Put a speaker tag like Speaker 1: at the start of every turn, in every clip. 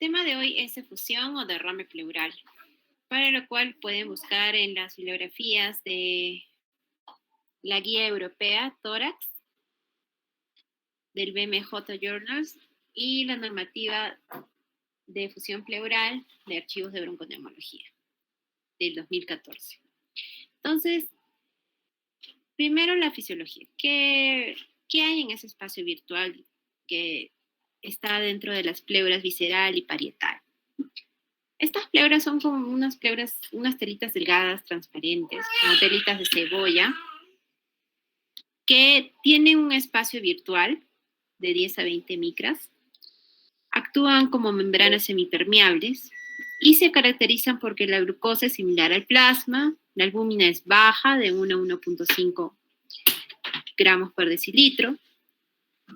Speaker 1: Tema de hoy es efusión o derrame pleural, para lo cual pueden buscar en las bibliografías de la Guía Europea Tórax, del BMJ Journals y la normativa de efusión pleural de archivos de bronconeumología del 2014. Entonces, primero la fisiología. ¿Qué hay en ese espacio virtual que está dentro de las pleuras visceral y parietal? Estas pleuras son como unas pleuras, unas telitas delgadas, transparentes, como telitas de cebolla, que tienen un espacio virtual de 10 a 20 micras, actúan como membranas semipermeables y se caracterizan porque la glucosa es similar al plasma, la albúmina es baja, de 1 a 1.5 gramos por decilitro.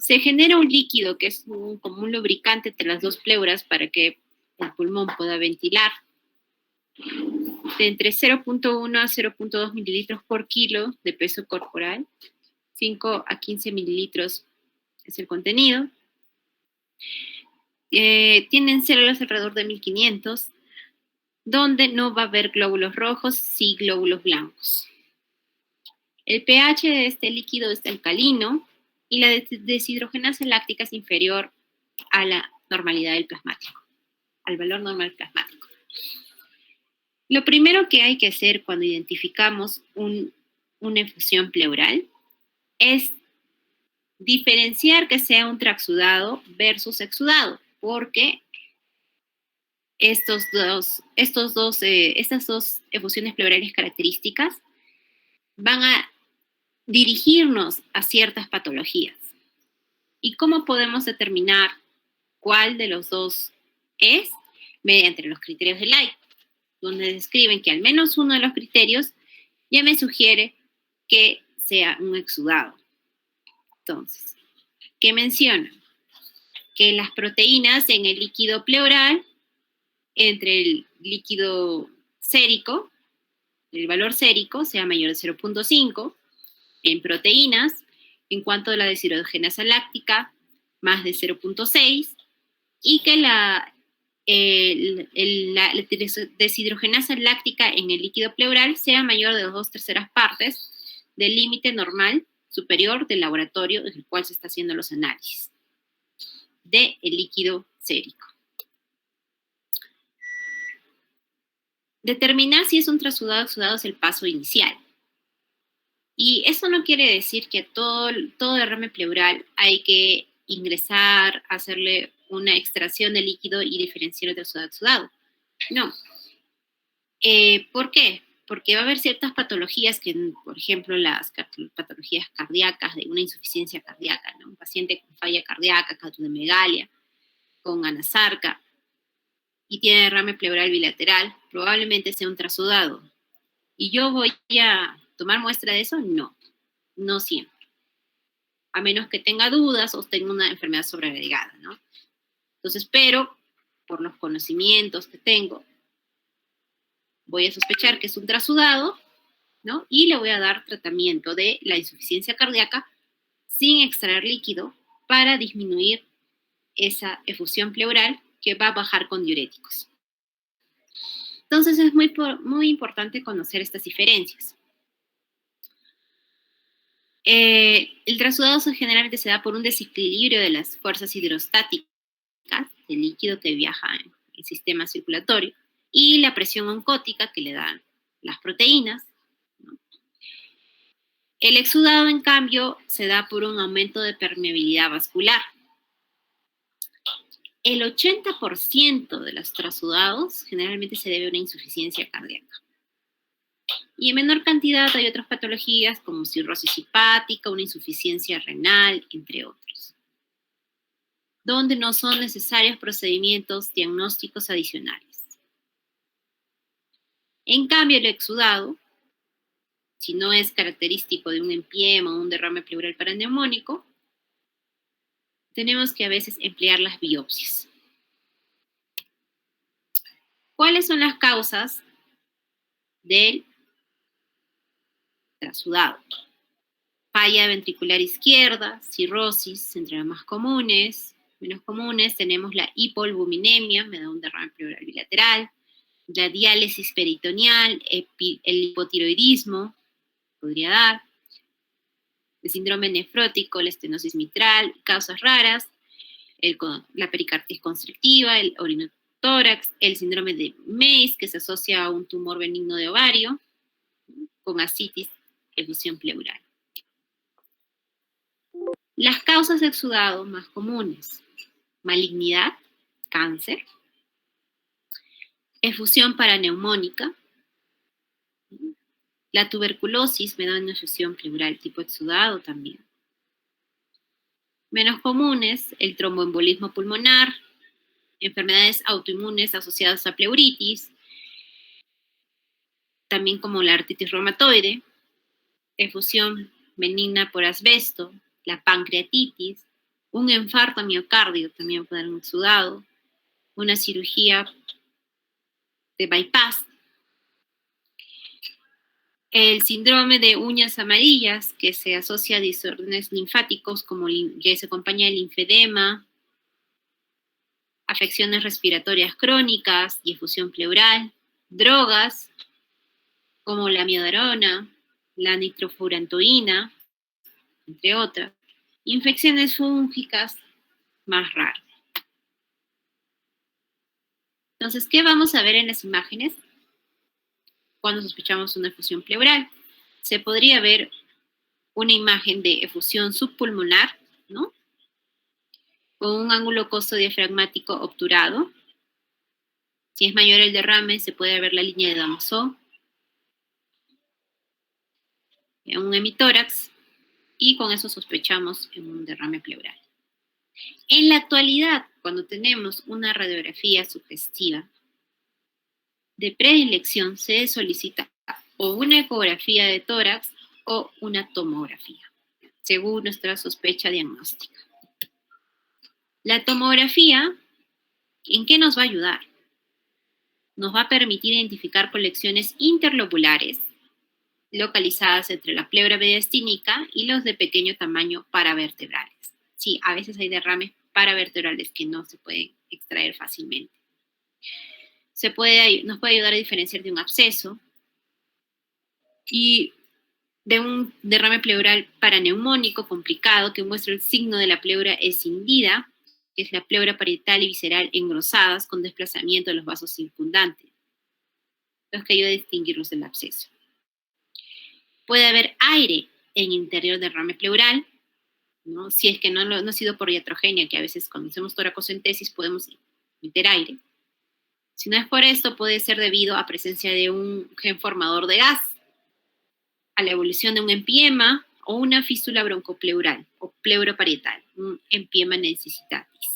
Speaker 1: Se genera un líquido que es como un lubricante entre las dos pleuras para que el pulmón pueda ventilar, de entre 0.1 a 0.2 mililitros por kilo de peso corporal. 5 a 15 mililitros es el contenido. Tienen células alrededor de 1500, donde no va a haber glóbulos rojos, sí glóbulos blancos. El pH de este líquido es alcalino y la deshidrogenasa láctica es inferior a la normalidad del plasmático, al valor normal plasmático. Lo primero que hay que hacer cuando identificamos una efusión pleural es diferenciar que sea un transudado versus exudado, porque estas dos efusiones pleurales características van a dirigirnos a ciertas patologías. ¿Y cómo podemos determinar cuál de los dos es? Mediante los criterios de Light, donde describen que al menos uno de los criterios ya me sugiere que sea un exudado. Entonces, ¿qué menciona? Que las proteínas en el líquido pleural, entre el líquido sérico, el valor sérico sea mayor de 0.5, en proteínas, en cuanto a la deshidrogenasa láctica, más de 0.6, y que la deshidrogenasa láctica en el líquido pleural sea mayor de 2/3 partes del límite normal superior del laboratorio en el cual se está haciendo los análisis del líquido sérico. Determinar si es un transudado o exudado es el paso inicial. Y eso no quiere decir que todo derrame pleural hay que ingresar, hacerle una extracción de líquido y diferenciar el transudado exudado. No. ¿Por qué? Porque va a haber ciertas patologías que, por ejemplo, las patologías cardíacas de una insuficiencia cardíaca, ¿no? Un paciente con falla cardíaca, cardiomegalia, con anasarca, y tiene derrame pleural bilateral, probablemente sea un transudado. ¿Y yo voy a tomar muestra de eso? No, no siempre. A menos que tenga dudas o tenga una enfermedad sobreagregada, ¿no? Entonces, pero por los conocimientos que tengo, voy a sospechar que es un transudado, ¿no? Y le voy a dar tratamiento de la insuficiencia cardíaca sin extraer líquido para disminuir esa efusión pleural que va a bajar con diuréticos. Entonces es muy importante conocer estas diferencias. El transudado generalmente se da por un desequilibrio de las fuerzas hidrostáticas del líquido que viaja en el sistema circulatorio y la presión oncótica que le dan las proteínas, ¿no? El exudado, en cambio, se da por un aumento de permeabilidad vascular. El 80% de los transudados generalmente se debe a una insuficiencia cardíaca. Y en menor cantidad hay otras patologías como cirrosis hepática, una insuficiencia renal, entre otros, donde no son necesarios procedimientos diagnósticos adicionales. En cambio, el exudado, si no es característico de un empiema o un derrame pleural paraneumónico, tenemos que a veces emplear las biopsias. ¿Cuáles son las causas del transudado? Falla ventricular izquierda, cirrosis, entre las más comunes, Menos comunes tenemos la hipoalbuminemia, me da un derrame pleural bilateral, la diálisis peritoneal, el hipotiroidismo, podría dar, el síndrome nefrótico, la estenosis mitral, causas raras, la pericarditis constrictiva, el orinotórax, el síndrome de Mace, que se asocia a un tumor benigno de ovario, con ascitis, efusión pleural. Las causas de exudado más comunes: malignidad, cáncer, efusión paraneumónica, la tuberculosis me da una efusión pleural tipo exudado también. Menos comunes: el tromboembolismo pulmonar, enfermedades autoinmunes asociadas a pleuritis, también como la artritis reumatoide, efusión benigna por asbesto, la pancreatitis, un infarto a miocardio también puede dar un exudado, una cirugía de bypass, el síndrome de uñas amarillas, que se asocia a desórdenes linfáticos, como que se acompaña de linfedema, afecciones respiratorias crónicas y efusión pleural, drogas como la amiodarona, la nitrofurantoína, entre otras, infecciones fúngicas más raras. Entonces, ¿qué vamos a ver en las imágenes cuando sospechamos una efusión pleural? Se podría ver una imagen de efusión subpulmonar, ¿no? Con un ángulo costodiafragmático obturado. Si es mayor el derrame, se puede ver la línea de Damosó, un hemitórax, y con eso sospechamos en un derrame pleural. En la actualidad, cuando tenemos una radiografía sugestiva, de predilección se solicita o una ecografía de tórax o una tomografía, según nuestra sospecha diagnóstica. La tomografía, ¿en qué nos va a ayudar? Nos va a permitir identificar colecciones interlobulares localizadas entre la pleura mediastínica y los de pequeño tamaño paravertebrales. Sí, a veces hay derrames paravertebrales que no se pueden extraer fácilmente. Nos puede ayudar a diferenciar de un absceso y de un derrame pleural paraneumónico complicado que muestra el signo de la pleura escindida, que es la pleura parietal y visceral engrosadas con desplazamiento de los vasos circundantes, los que ayuda a distinguirlos del absceso. Puede haber aire en interior del derrame pleural, ¿no? Si es que no ha sido por iatrogenia, que a veces cuando hacemos toracocentesis podemos meter aire. Si no es por esto, puede ser debido a presencia de un gen formador de gas, a la evolución de un empiema o una fístula broncopleural o pleuroparietal, un empiema necesitatis.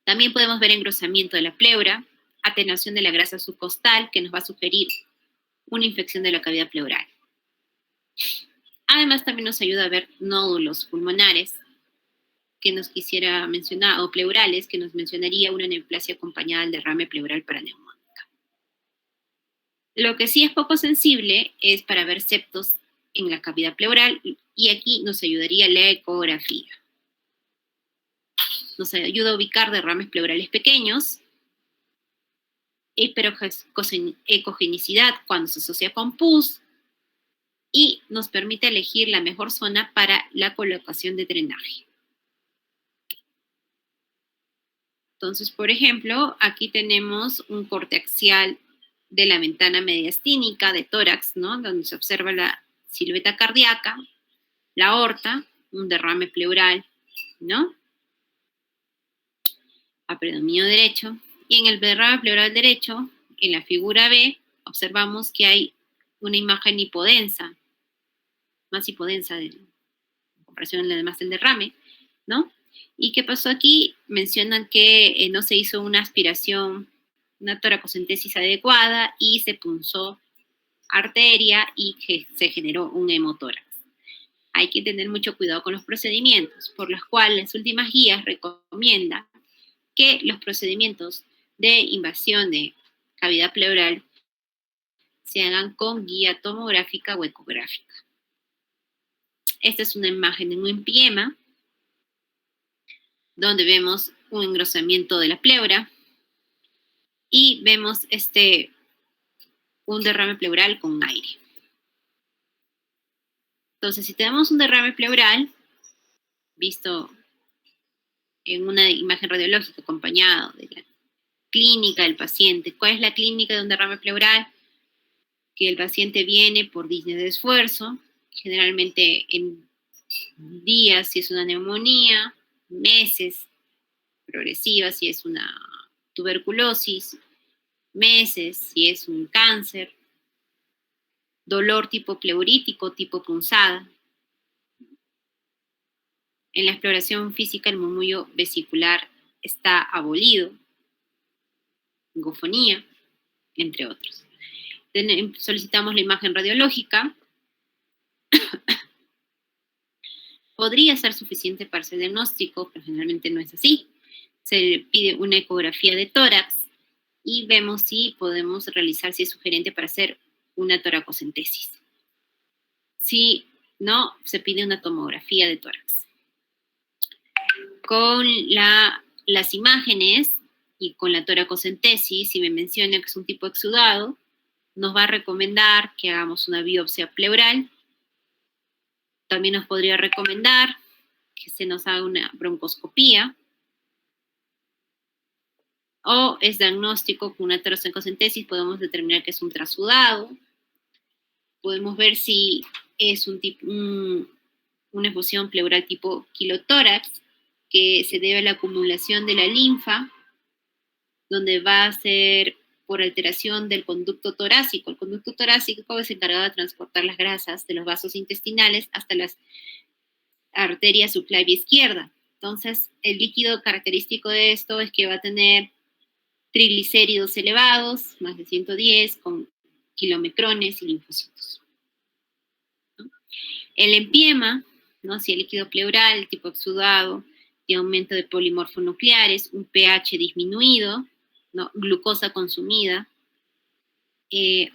Speaker 1: También podemos ver engrosamiento de la pleura, atenuación de la grasa subcostal, que nos va a sugerir una infección de la cavidad pleural. Además, también nos ayuda a ver nódulos pulmonares, que nos quisiera mencionar, o pleurales, que nos mencionaría una neoplasia acompañada del derrame pleural paraneumónica. Lo que sí es poco sensible es para ver septos en la cavidad pleural, y aquí nos ayudaría la ecografía. Nos ayuda a ubicar derrames pleurales pequeños, ecogenicidad cuando se asocia con pus, y nos permite elegir la mejor zona para la colocación de drenaje. Entonces, por ejemplo, aquí tenemos un corte axial de la ventana mediastínica de tórax, ¿no? Donde se observa la silueta cardíaca, la aorta, un derrame pleural, ¿no? A predominio derecho. Y en el derrame pleural derecho, en la figura B, observamos que hay una imagen hipodensa, más hipodensa en comparación a la demás del derrame, ¿no? ¿Y qué pasó aquí? Mencionan que no se hizo una aspiración, una toracocentesis adecuada y se punzó arteria y que se generó un hemotórax. Hay que tener mucho cuidado con los procedimientos, por los cuales las últimas guías recomiendan que los procedimientos de invasión de cavidad pleural se hagan con guía tomográfica o ecográfica. Esta es una imagen de un empiema, donde vemos un engrosamiento de la pleura y vemos un derrame pleural con aire. Entonces, si tenemos un derrame pleural, visto en una imagen radiológica acompañado de la clínica del paciente, ¿cuál es la clínica de un derrame pleural? Que el paciente viene por disnea de esfuerzo, generalmente en días si es una neumonía, meses progresiva si es una tuberculosis, meses si es un cáncer, dolor tipo pleurítico, tipo punzada. En la exploración física el murmullo vesicular está abolido, gofonía, entre otros. Solicitamos la imagen radiológica. Podría ser suficiente para hacer diagnóstico, pero generalmente no es así. Se le pide una ecografía de tórax y vemos si podemos realizar, si es sugerente para hacer una toracocentesis. Si no, se pide una tomografía de tórax. Con las imágenes y con la toracocentesis, si me menciona que es un tipo exudado, nos va a recomendar que hagamos una biopsia pleural. También nos podría recomendar que se nos haga una broncoscopía. O es diagnóstico con una toracocentesis, podemos determinar que es un trasudado. Podemos ver si es una efusión pleural tipo quilotórax, que se debe a la acumulación de la linfa, donde va a ser por alteración del conducto torácico. El conducto torácico es encargado de transportar las grasas de los vasos intestinales hasta las arterias subclavia izquierda. Entonces, el líquido característico de esto es que va a tener triglicéridos elevados, más de 110, con kilomicrones y linfocitos. ¿No? El empiema, ¿no? Si el líquido pleural, tipo exudado, de aumento de polimorfonucleares, un pH disminuido, ¿no? Glucosa consumida,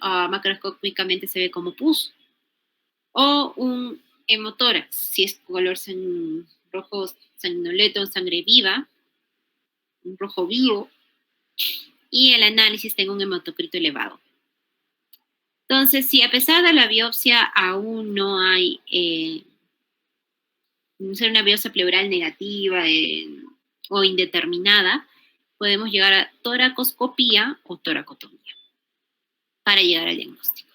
Speaker 1: macroscópicamente se ve como pus, o un hemotórax, si es color rojo sanguinolento, sangre viva, un rojo vivo, y el análisis tenga un hematocrito elevado. Entonces, si a pesar de la biopsia aún no hay una biopsia pleural negativa o indeterminada, podemos llegar a toracoscopía o toracotomía para llegar al diagnóstico.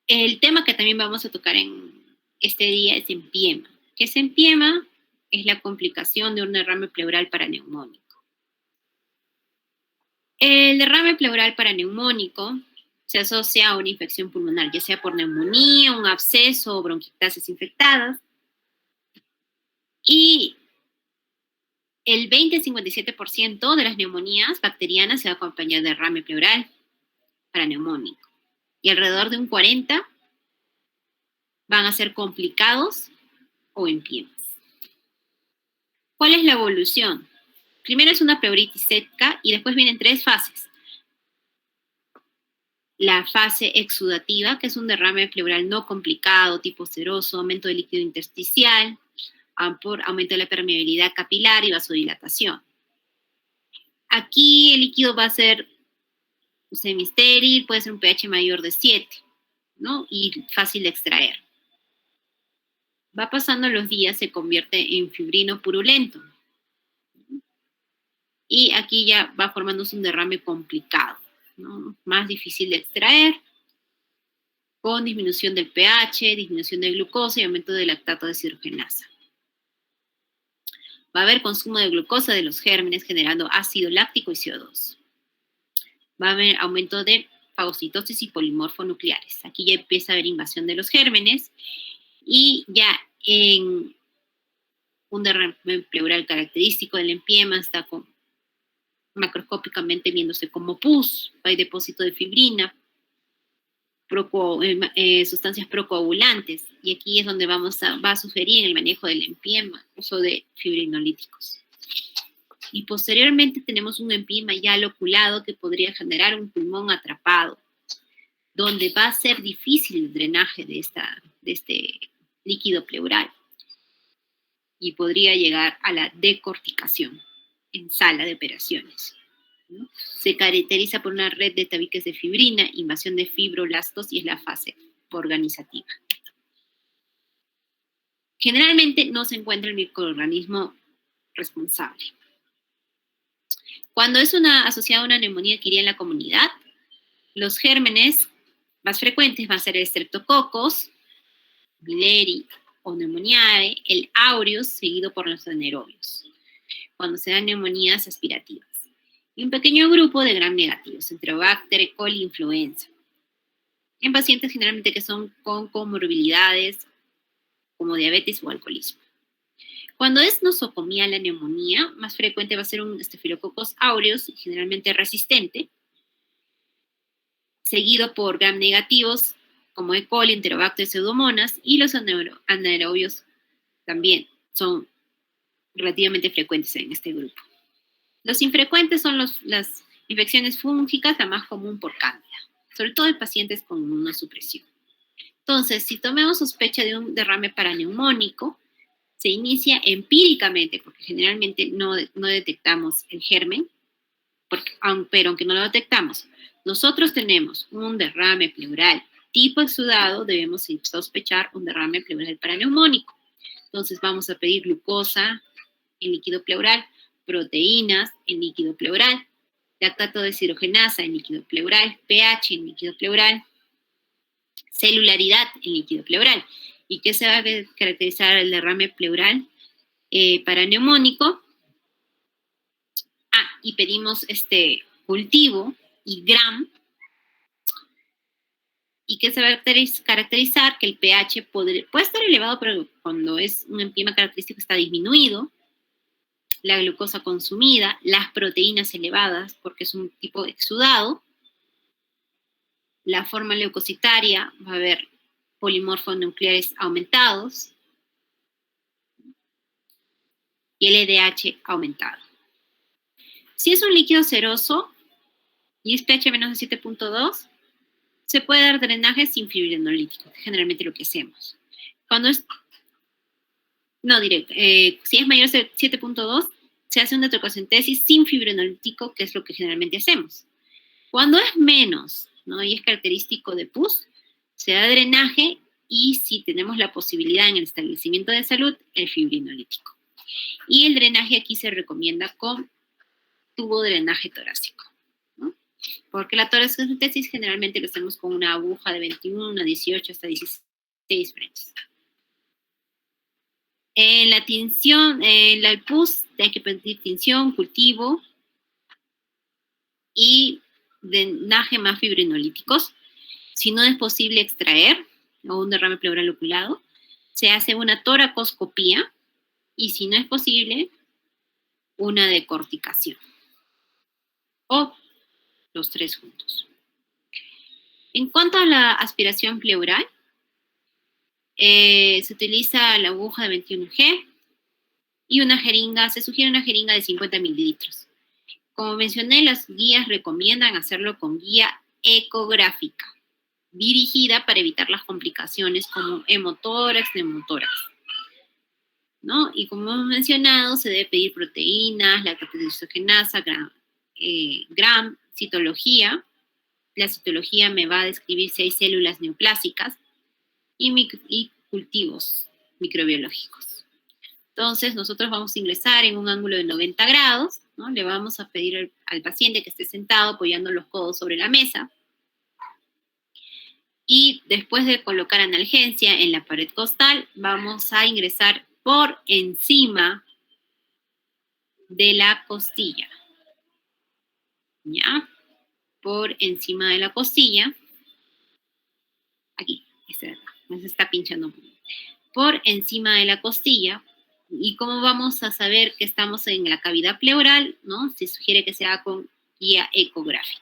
Speaker 1: El tema que también vamos a tocar en este día es empiema. ¿Qué es empiema? Es la complicación de un derrame pleural paraneumónico. El derrame pleural paraneumónico se asocia a una infección pulmonar, ya sea por neumonía, un absceso o bronquiectasis infectadas. Y el 20-57% de las neumonías bacterianas se va a acompañar de derrame pleural paraneumónico. Y alrededor de un 40% van a ser complicados o empiemas. ¿Cuál es la evolución? Primero es una pleuritis seca y después vienen 3 fases. La fase exudativa, que es un derrame pleural no complicado, tipo seroso, aumento del líquido intersticial, por aumento de la permeabilidad capilar y vasodilatación. Aquí el líquido va a ser semistéril, puede ser un pH mayor de 7, ¿no? Y fácil de extraer. Va pasando los días, se convierte en fibrino purulento. Y aquí ya va formándose un derrame complicado, ¿no? Más difícil de extraer, con disminución del pH, disminución de glucosa y aumento del lactato deshidrogenasa. Va a haber consumo de glucosa de los gérmenes generando ácido láctico y CO2. Va a haber aumento de fagocitosis y polimorfonucleares. Aquí ya empieza a haber invasión de los gérmenes y ya en un derrame pleural característico del empiema está macroscópicamente viéndose como pus, hay depósito de fibrina, sustancias procoagulantes, y aquí es donde va a sugerir en el manejo del empiema uso de fibrinolíticos. Y posteriormente tenemos un empiema ya loculado que podría generar un pulmón atrapado, donde va a ser difícil el drenaje de este líquido pleural. y podría llegar a la decorticación en sala de operaciones, ¿no? Se caracteriza por una red de tabiques de fibrina, invasión de fibroblastos y es la fase organizativa. Generalmente no se encuentra el microorganismo responsable. Cuando es asociada a una neumonía adquirida en la comunidad, los gérmenes más frecuentes van a ser el Streptococcus, Billeri o Pneumoniae, el Aureus, seguido por los anaerobios, cuando se dan neumonías aspirativas. Y un pequeño grupo de gram negativos, Enterobacter, E. coli, influenza. En pacientes generalmente que son con comorbilidades como diabetes o alcoholismo. Cuando es nosocomía la neumonía, más frecuente va a ser un Staphylococcus aureus, generalmente resistente, seguido por gram negativos como E. coli, Enterobacter, Pseudomonas, y los anaerobios también son relativamente frecuentes en este grupo. Los infrecuentes son las infecciones fúngicas, la más común por cándida, sobre todo en pacientes con inmunosupresión. Entonces, si tomamos sospecha de un derrame paraneumónico, se inicia empíricamente, porque generalmente no detectamos el germen, pero aunque no lo detectamos, nosotros tenemos un derrame pleural tipo exudado, debemos sospechar un derrame pleural paraneumónico. Entonces vamos a pedir glucosa en líquido pleural, proteínas en líquido pleural, lactato deshidrogenasa en líquido pleural, pH en líquido pleural, celularidad en líquido pleural. ¿Y qué se va a caracterizar el derrame pleural paraneumónico? Y pedimos cultivo y gram. ¿Y qué se va a caracterizar? Que el pH puede estar elevado, pero cuando es un enzima característico está disminuido. La glucosa consumida, las proteínas elevadas, porque es un tipo exudado. La forma leucocitaria, va a haber polimorfonucleares aumentados. Y el LDH aumentado. Si es un líquido ceroso y es pH menos de 7.2, se puede dar drenaje sin fibrinolítico, generalmente lo que hacemos. Cuando es, no directo, si es mayor de 7.2, se hace una trococentesis sin fibrinolítico, que es lo que generalmente hacemos. Cuando es menos, ¿no? Y es característico de pus, se da drenaje y si tenemos la posibilidad en el establecimiento de salud, el fibrinolítico. Y el drenaje aquí se recomienda con tubo de drenaje torácico, ¿no? Porque la toracentesis generalmente lo hacemos con una aguja de 21, 18 hasta 16 French. En la tinción, en la pus, hay que pedir tinción, cultivo y drenaje más fibrinolíticos. Si no es posible extraer o un derrame pleural oculado, se hace una toracoscopía y si no es posible, una decorticación. O los tres juntos. En cuanto a la aspiración pleural, se utiliza la aguja de 21G y una jeringa, se sugiere una jeringa de 50 mililitros. Como mencioné, las guías recomiendan hacerlo con guía ecográfica, dirigida para evitar las complicaciones como hemotórax, neumotórax, ¿no? Y como hemos mencionado, se debe pedir proteínas, lactato deshidrogenasa, gram, citología. La citología me va a describir si hay células neoplásicas y cultivos microbiológicos. Entonces, nosotros vamos a ingresar en un ángulo de 90 grados, ¿no? Le vamos a pedir al paciente que esté sentado apoyando los codos sobre la mesa. Y después de colocar analgesia en la pared costal, vamos a ingresar por encima de la costilla. ¿Ya? Por encima de la costilla. Aquí, se está pinchando. Por encima de la costilla. ¿Y cómo vamos a saber que estamos en la cavidad pleural? ¿No? Se sugiere que se haga con guía ecográfica.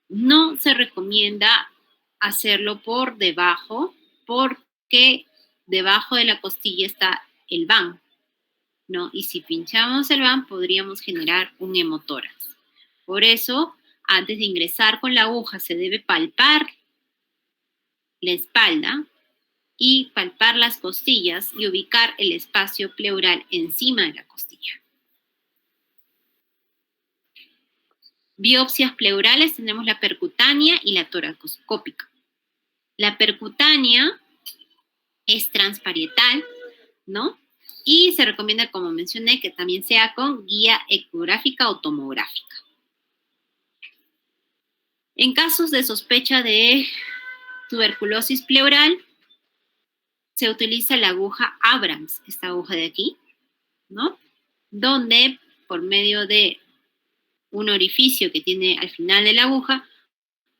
Speaker 1: No se recomienda hacerlo por debajo, porque debajo de la costilla está el VAN, ¿no? Y si pinchamos el VAN, podríamos generar un hemotórax. Por eso, antes de ingresar con la aguja, se debe palpar la espalda y palpar las costillas y ubicar el espacio pleural encima de la costilla. Biopsias pleurales tenemos la percutánea y la toracoscópica. La percutánea es transparietal, ¿no? Y se recomienda, como mencioné, que también sea con guía ecográfica o tomográfica. En casos de sospecha de tuberculosis pleural, se utiliza la aguja Abrams, esta aguja de aquí, ¿no? Donde por medio de un orificio que tiene al final de la aguja,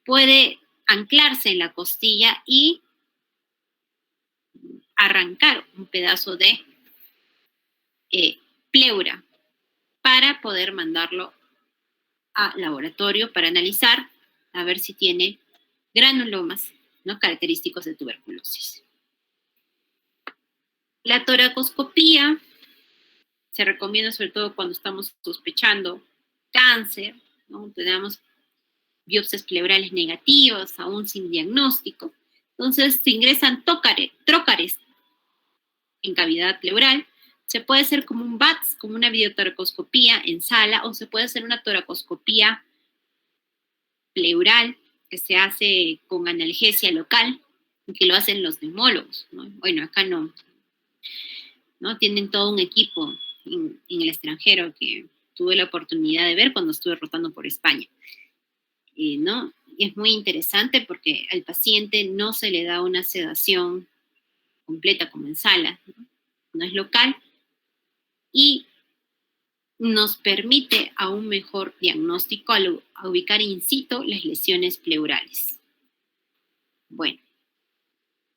Speaker 1: puede anclarse en la costilla y arrancar un pedazo de pleura para poder mandarlo a laboratorio para analizar a ver si tiene granulomas, ¿no?, característicos de tuberculosis. La toracoscopía se recomienda sobre todo cuando estamos sospechando cáncer, ¿no? Tenemos biopsias pleurales negativas, aún sin diagnóstico. Entonces se ingresan trócares en cavidad pleural. Se puede hacer como un BATS, como una videotoracoscopía en sala, o se puede hacer una toracoscopía pleural que se hace con analgesia local, que lo hacen los neumólogos, ¿no? Bueno, acá no, tienen todo un equipo en el extranjero que tuve la oportunidad de ver cuando estuve rotando por España, ¿no? Y es muy interesante porque al paciente no se le da una sedación completa como en sala, no es local, y nos permite a un mejor diagnóstico a ubicar in situ las lesiones pleurales. Bueno,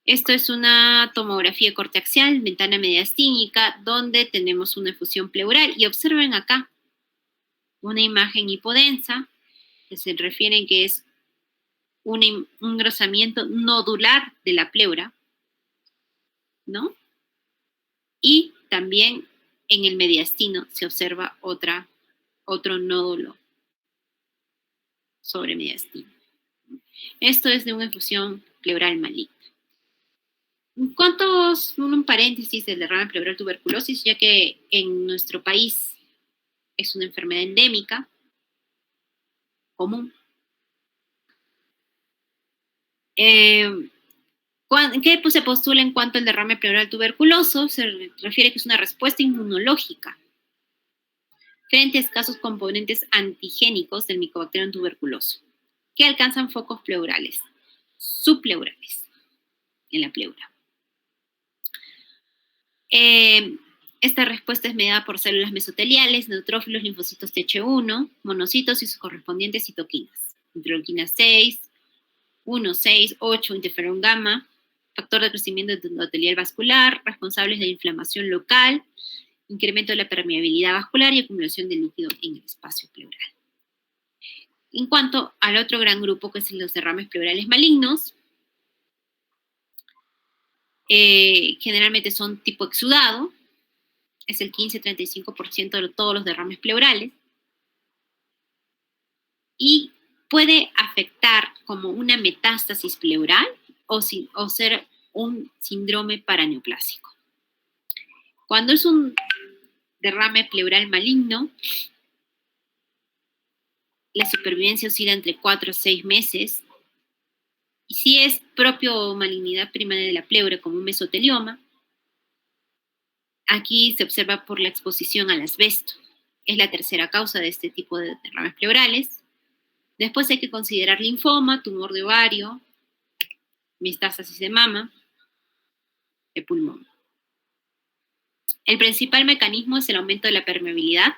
Speaker 1: esto es una tomografía corteaxial, ventana mediastínica, donde tenemos una efusión pleural. Y observen acá una imagen hipodensa, que se refiere que es un engrosamiento nodular de la pleura, ¿no? Y también en el mediastino se observa otro nódulo sobre mediastino. Esto es de una efusión pleural maligna. Un paréntesis del derrame pleural tuberculosis, ya que en nuestro país es una enfermedad endémica, común. ¿Qué se postula en cuanto al derrame pleural tuberculoso? Se refiere que es una respuesta inmunológica frente a escasos componentes antigénicos del Mycobacterium tuberculoso, que alcanzan focos pleurales, subpleurales, en la pleura. Esta respuesta es mediada por células mesoteliales, neutrófilos, linfocitos Th1, monocitos y sus correspondientes citoquinas, interleuquina 6, 1, 6, 8, interferón gamma, factor de crecimiento endotelial vascular, responsables de la inflamación local, incremento de la permeabilidad vascular y acumulación de líquido en el espacio pleural. En cuanto al otro gran grupo, que es los derrames pleurales malignos, generalmente son tipo exudado, es el 15-35% de todos los derrames pleurales, y puede afectar como una metástasis pleural o ser un síndrome paraneoplásico. Cuando es un derrame pleural maligno, la supervivencia oscila entre 4 a 6 meses, y si es propio malignidad primaria de la pleura, como un mesotelioma, aquí se observa por la exposición al asbesto. Es la tercera causa de este tipo de derrames pleurales. Después hay que considerar linfoma, tumor de ovario, metástasis de mama, de pulmón. El principal mecanismo es el aumento de la permeabilidad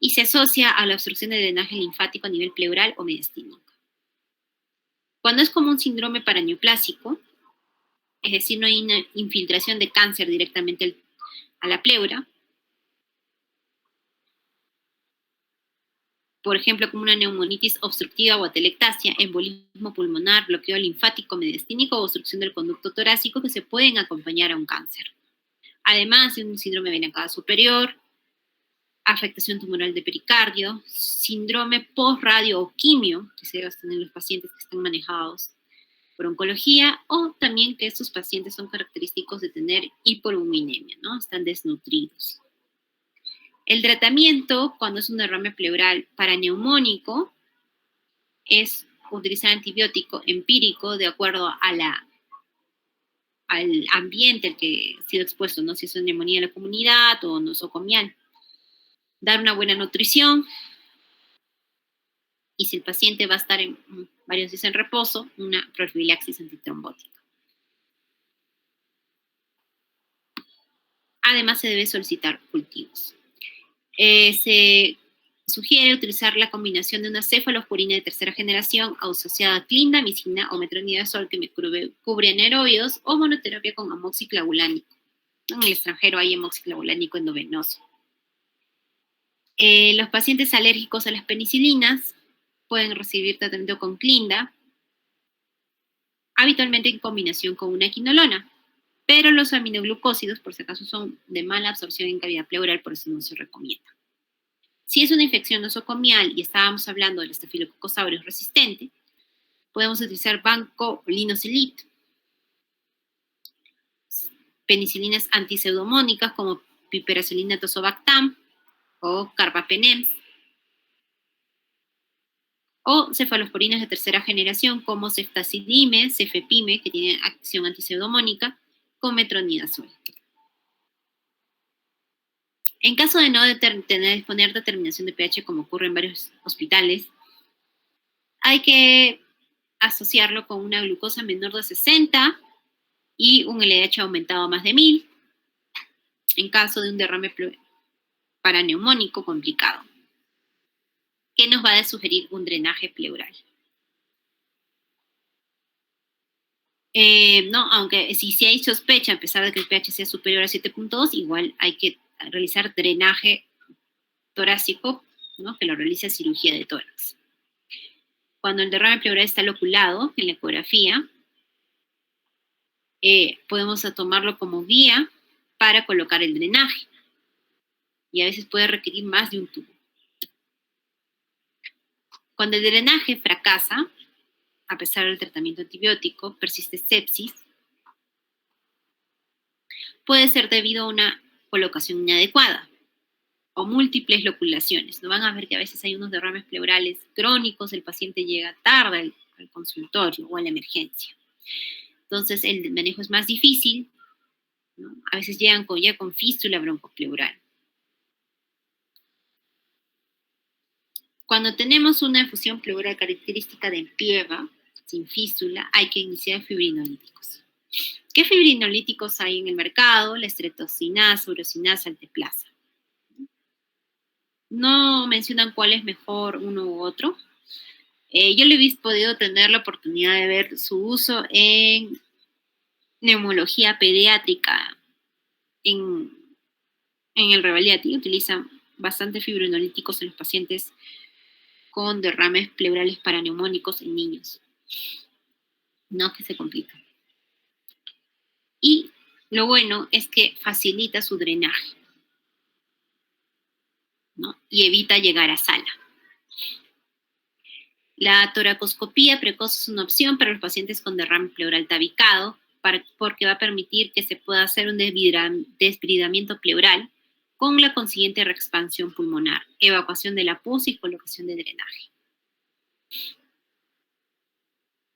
Speaker 1: y se asocia a la obstrucción del drenaje linfático a nivel pleural o mediastínico. Cuando es como un síndrome paraneoplásico, es decir, no hay una infiltración de cáncer directamente a la pleura, por ejemplo, como una neumonitis obstructiva o atelectasia, embolismo pulmonar, bloqueo linfático mediastínico o obstrucción del conducto torácico, que se pueden acompañar a un cáncer. Además de un síndrome de vena cava superior, afectación tumoral de pericardio, síndrome post-radio o quimio, que se debe tener en los pacientes que están manejados por oncología, o también que estos pacientes son característicos de tener hipoalbuminemia, ¿no? Están desnutridos. El tratamiento, cuando es un derrame pleural paraneumónico, es utilizar antibiótico empírico de acuerdo a al ambiente al que ha sido expuesto, ¿no? Si es una neumonía en la comunidad o nosocomial. Dar una buena nutrición, y si el paciente va a estar en varios días en reposo, una profilaxis antitrombótica. Además, se debe solicitar cultivos. Se sugiere utilizar la combinación de una cefalosporina de tercera generación asociada a clindamicina o metronidazol que cubre anaerobios, o monoterapia con amoxiclavulánico. En el extranjero hay amoxiclavulánico endovenoso. Los pacientes alérgicos a las penicilinas pueden recibir tratamiento con clinda, habitualmente en combinación con una quinolona, pero los aminoglucósidos, por si acaso, son de mala absorción en cavidad pleural, por eso no se recomienda. Si es una infección nosocomial y estábamos hablando del Staphylococcus aureus resistente, podemos utilizar vancomycin, penicilinas antiseudomónicas como piperacillina tazobactam o carbapenems, o cefalosporinas de tercera generación como ceftazidime, cefepime, que tiene acción antiseudomónica, con metronidazol. En caso de no disponer determinación de pH, como ocurre en varios hospitales, hay que asociarlo con una glucosa menor de 60 y un LH aumentado a más de 1000 en caso de un derrame paraneumónico complicado, que nos va a sugerir un drenaje pleural. No, aunque si hay sospecha, a pesar de que el pH sea superior a 7.2, igual hay que realizar drenaje torácico, ¿no? Que lo realiza cirugía de tórax. Cuando el derrame pleural está loculado en la ecografía, podemos tomarlo como guía para colocar el drenaje. Y a veces puede requerir más de un tubo. Cuando el drenaje fracasa, a pesar del tratamiento antibiótico, persiste sepsis, puede ser debido a una colocación inadecuada o múltiples loculaciones. No van a ver que a veces hay unos derrames pleurales crónicos, el paciente llega tarde al consultorio o a la emergencia. Entonces el manejo es más difícil, ¿no? A veces llegan ya con fístula broncopleural. Cuando tenemos una efusión pleural característica de empiema, sin fístula, hay que iniciar fibrinolíticos. ¿Qué fibrinolíticos hay en el mercado? La estreptocinasa, urosinasa, alteplasa. No mencionan cuál es mejor uno u otro. Yo le he podido tener la oportunidad de ver su uso en neumología pediátrica en el Revaliati. Utilizan bastante fibrinolíticos en los pacientes con derrames pleurales paraneumónicos en niños. No que se complica. Y lo bueno es que facilita su drenaje, ¿no? Y evita llegar a sala. La toracoscopía precoz es una opción para los pacientes con derrame pleural tabicado, porque va a permitir que se pueda hacer un desbridamiento pleural con la consiguiente reexpansión pulmonar, evacuación de la pus y colocación de drenaje.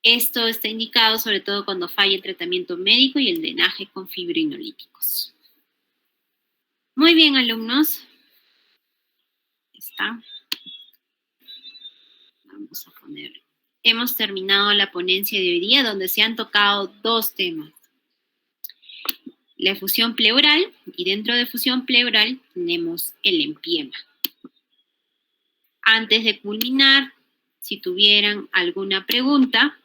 Speaker 1: Esto está indicado sobre todo cuando falla el tratamiento médico y el drenaje con fibrinolíticos. Muy bien, alumnos. Está. Vamos a poner. Hemos terminado la ponencia de hoy día, donde se han tocado dos temas. La efusión pleural, y dentro de efusión pleural tenemos el empiema. Antes de culminar, si tuvieran alguna pregunta.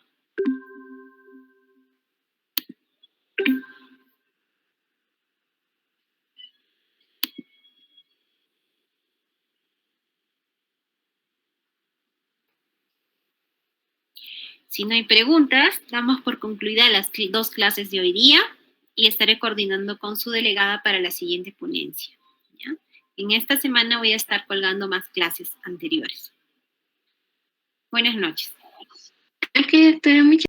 Speaker 1: Si no hay preguntas, damos por concluida las dos clases de hoy día y estaré coordinando con su delegada para la siguiente ponencia, ¿ya? En esta semana voy a estar colgando más clases anteriores. Buenas noches.
Speaker 2: Es que doctora, muchas